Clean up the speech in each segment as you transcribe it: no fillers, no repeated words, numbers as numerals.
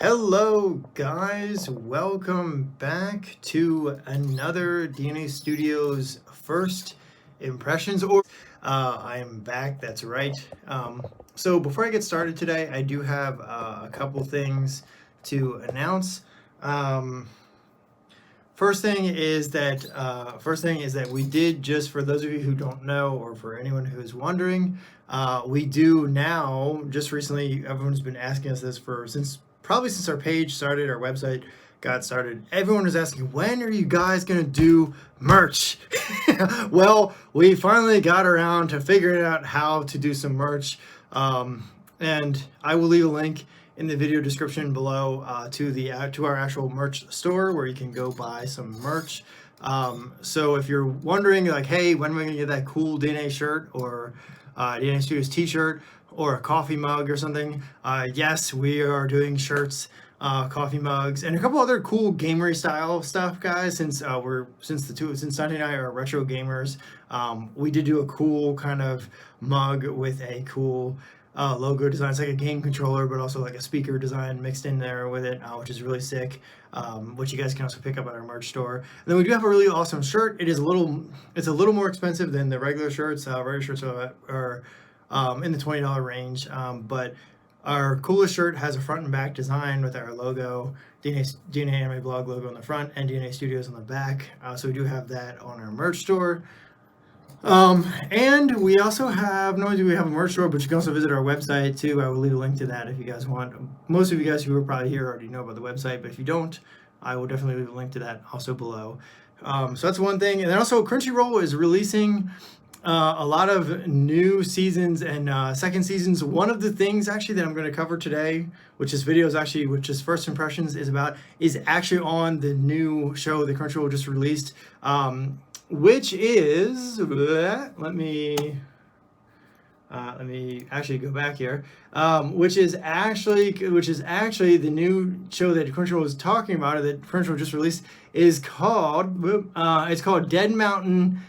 Hello guys, welcome back to another DNA Studios first impressions I am back, that's right. So before I get started today, I do have a couple things to announce. Um, first thing is that we did, just for those of you who don't know or for anyone who's wondering, we do now, just recently, everyone's been asking us this for since our page started, our website got started. Everyone was asking, when are you guys gonna do merch? Well, we finally got around to figuring out how to do some merch, and I will leave a link in the video description below to our actual merch store where you can go buy some merch. So if you're wondering, like, hey, when am I gonna get that cool DNA shirt or DNA Studios t-shirt or a coffee mug or something? Yes, we are doing shirts, coffee mugs, and a couple other cool gamery style stuff, guys. Since Santi and I are retro gamers, we did do a cool kind of mug with a cool logo design. It's like a game controller, but also like a speaker design mixed in there with it, which is really sick. Which you guys can also pick up at our merch store. And then we do have a really awesome shirt. It's a little more expensive than the regular shirts. Regular shirts are in the $20 range, but our coolest shirt has a front and back design with our logo, DNA Anime Blog logo on the front and DNA Studios on the back. So we do have that on our merch store. And we also have, not only do we have a merch store, but you can also visit our website too. I will leave a link to that if you guys want. Most of you guys who are probably here already know about the website, but if you don't, I will definitely leave a link to that also below. So that's one thing. And then also Crunchyroll is releasing a lot of new seasons and second seasons. One of the things actually that I'm going to cover today, which is first impressions is actually on the new show that Crunchyroll just released. Which is, let me actually go back here. Which is actually the new show that Crunchyroll was talking about, or that Crunchyroll just released, is called it's called Dead Mountain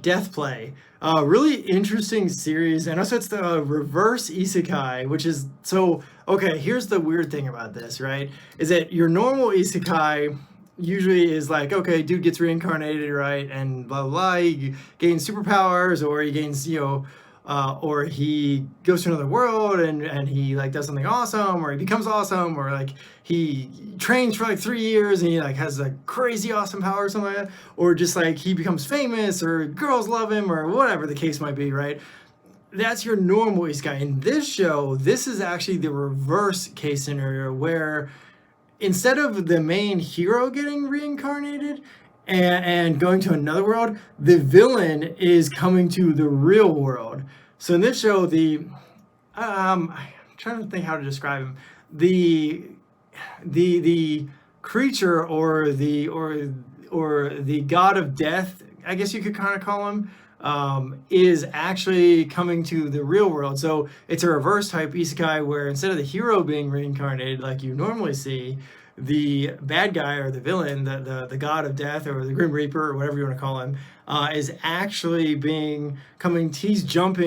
Death Play. Really interesting series, and also it's the reverse isekai, which is so okay. Here's the weird thing about this, right? Is that your normal isekai usually is like, okay, dude gets reincarnated, right, and blah blah blah, he gains superpowers, or he gains, or he goes to another world and he like does something awesome, or he becomes awesome, or like he trains for like 3 years and he like has a crazy awesome power or something like that, or just like he becomes famous, or girls love him, or whatever the case might be, right? That's your normal isekai. In this show, this is actually the reverse case scenario, where instead of the main hero getting reincarnated and going to another world, the villain is coming to the real world. So in this show, I'm trying to think how to describe him. The creature, or the god of death, I guess you could kind of call him, is actually coming to the real world. So it's a reverse type isekai, where instead of the hero being reincarnated like you normally see, the bad guy, or the villain, the god of death, or the Grim Reaper, or whatever you want to call him, is actually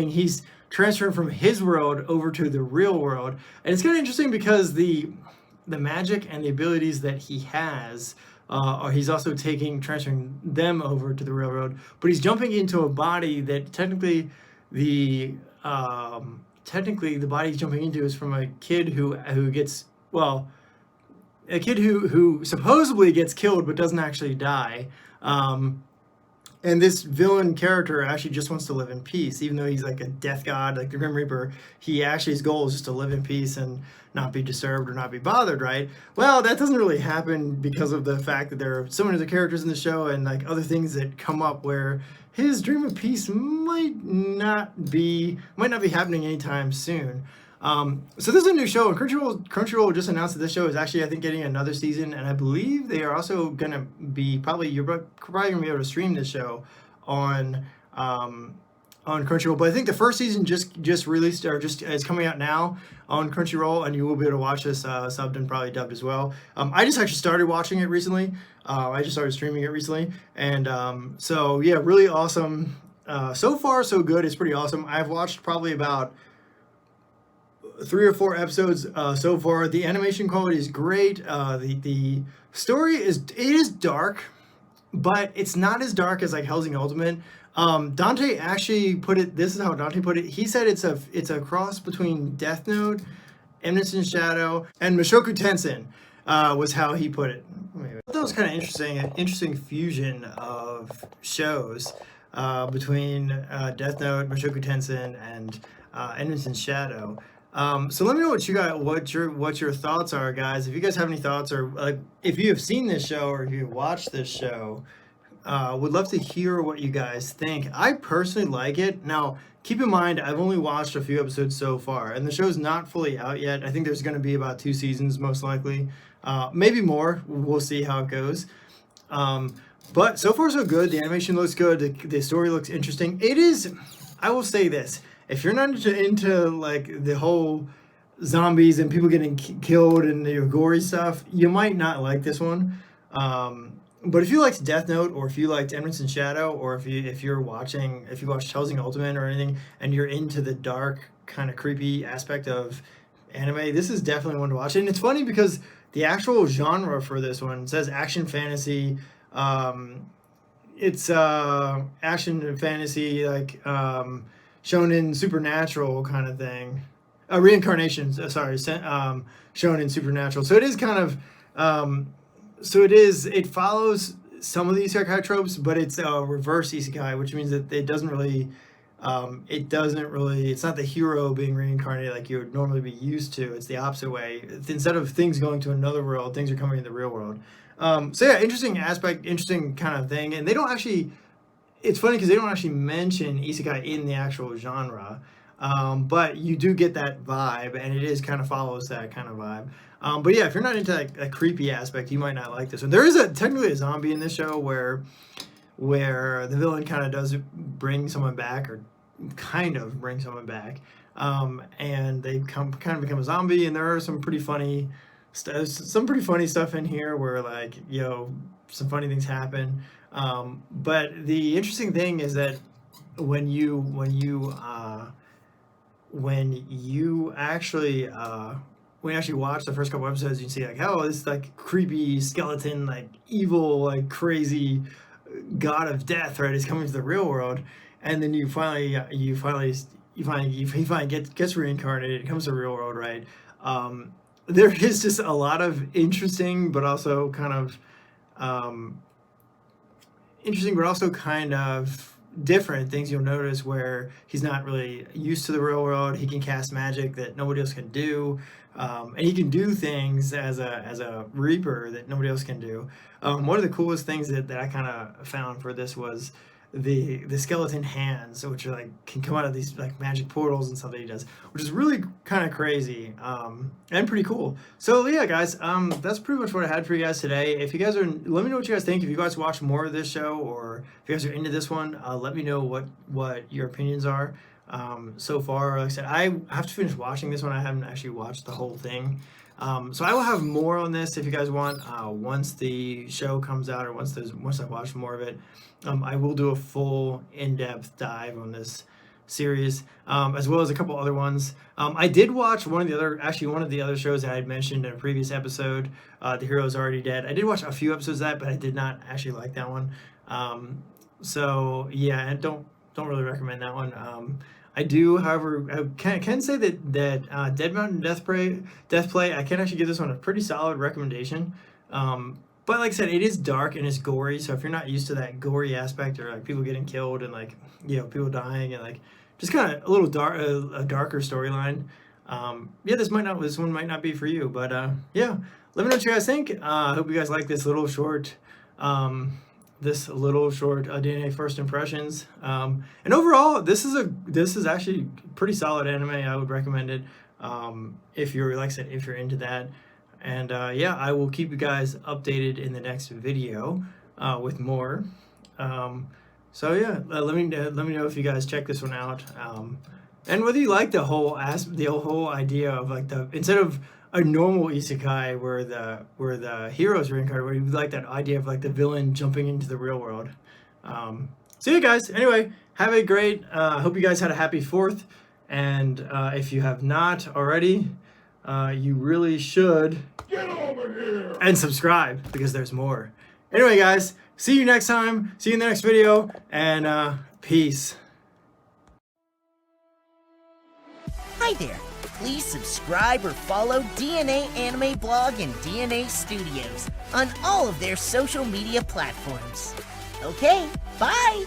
he's transferring from his world over to the real world. And it's kind of interesting because the magic and the abilities that he has, or he's also transferring them over to the real world, but he's jumping into a body that technically the body he's jumping into is from a kid who gets, well, a kid who supposedly gets killed but doesn't actually die. And this villain character actually just wants to live in peace, even though he's like a death god, like the Grim Reaper. His goal is just to live in peace and not be disturbed or not be bothered, right? Well, that doesn't really happen because of the fact that there are so many other characters in the show, and like other things that come up where his dream of peace might not be happening anytime soon. So this is a new show, and Crunchyroll just announced that this show is actually, I think, getting another season, and I believe they are also gonna be you're probably gonna be able to stream this show on Crunchyroll. But I think the first season just released, or just is coming out now on Crunchyroll, and you will be able to watch this subbed and probably dubbed as well. I just actually started watching it recently. I just started streaming it recently, and so yeah, really awesome. So far so good. It's pretty awesome. I've watched probably about 3 or 4 episodes so far. The animation quality is great. The story is dark, but it's not as dark as like Hellsing Ultimate. Dante actually put it. This is how Dante put it. He said it's a cross between Death Note, Eminence Shadow, and Mushoku Tensei. Was how he put it. That was kind of interesting. An interesting fusion of shows between Death Note, Mushoku Tensei, and Eminence Shadow. So let me know what your thoughts are, guys. If you guys have any thoughts, or like if you have seen this show or if you watched this show, would love to hear what you guys think. I personally like it. Now, keep in mind, I've only watched a few episodes so far, and the show's not fully out yet. I think there's going to be about 2 seasons, most likely, maybe more. We'll see how it goes. But so far so good. The animation looks good. The story looks interesting. It is. I will say this. If you're not into like the whole zombies and people getting killed and the gory stuff, you might not like this one. But if you liked Death Note, or if you liked Eminence Shadow, or if you watched Hellsing Ultimate or anything, and you're into the dark kind of creepy aspect of anime, this is definitely one to watch. And it's funny because the actual genre for this one says action fantasy. It's action fantasy like shonen supernatural kind of thing. Reincarnation, sorry, shonen supernatural. So it is kind of it follows some of the isekai tropes, but it's a reverse isekai, which means that it doesn't really it's not the hero being reincarnated like you would normally be used to. It's the opposite way. Instead of things going to another world, things are coming in the real world. So yeah, interesting aspect, interesting kind of thing. And they don't actually, it's funny because they don't actually mention isekai in the actual genre, but you do get that vibe, and it is kind of follows that kind of vibe. But yeah, if you're not into like a creepy aspect, you might not like this one. There is technically a zombie in this show where the villain kind of does bring someone back, or kind of bring someone back, and they kind of become a zombie. And there are some pretty funny stuff in here where like some funny things happen. But the interesting thing is that when you actually watch the first couple episodes, you see like, oh, this like creepy skeleton, like evil, like crazy god of death, right, is coming to the real world. And then he finally gets reincarnated, comes to the real world, right? There is just a lot of interesting, but also kind of different things you'll notice where he's not really used to the real world. He can cast magic that nobody else can do, and he can do things as a reaper that nobody else can do. One of the coolest things that I kind of found for this was the skeleton hands, which are like can come out of these like magic portals and stuff that he does, which is really kind of crazy and pretty cool. So yeah, guys, that's pretty much what I had for you guys today. If you guys are, let me know what you guys think. If you guys watch more of this show, or if you guys are into this one, let me know what your opinions are so far. Like I said, I have to finish watching this one. I haven't actually watched the whole thing. So I will have more on this if you guys want. Once the show comes out, or once I watch more of it, I will do a full in-depth dive on this series, as well as a couple other ones. I did watch one of the other shows that I had mentioned in a previous episode, The Hero Is Already Dead. I did watch a few episodes of that, but I did not actually like that one. So yeah, and don't really recommend that one. I do, however, I can say that Dead Mountain Death Play, I can actually give this one a pretty solid recommendation. But like I said, it is dark and it's gory, so if you're not used to that gory aspect, or like people getting killed and like people dying and like just kind of a little a darker storyline, yeah, this one might not be for you. But yeah, let me know what you guys think. I hope you guys like this little short DNA first impressions. And overall, this is actually pretty solid anime. I would recommend it if you're, like I said, if you're into that. And yeah, I will keep you guys updated in the next video with more. So yeah, let me know if you guys check this one out. And whether you like the whole idea of like instead of a normal isekai where the heroes reincarnated, where you like that idea of like the villain jumping into the real world. So yeah, guys. Anyway, have a great. Hope you guys had a happy 4th, And if you have not already, you really should Get over here! and subscribe, because there's more. Anyway, guys, see you next time. See you in the next video, and peace. Hi there. Please subscribe or follow DNA Anime Blog and DNA Studios on all of their social media platforms. Okay, bye!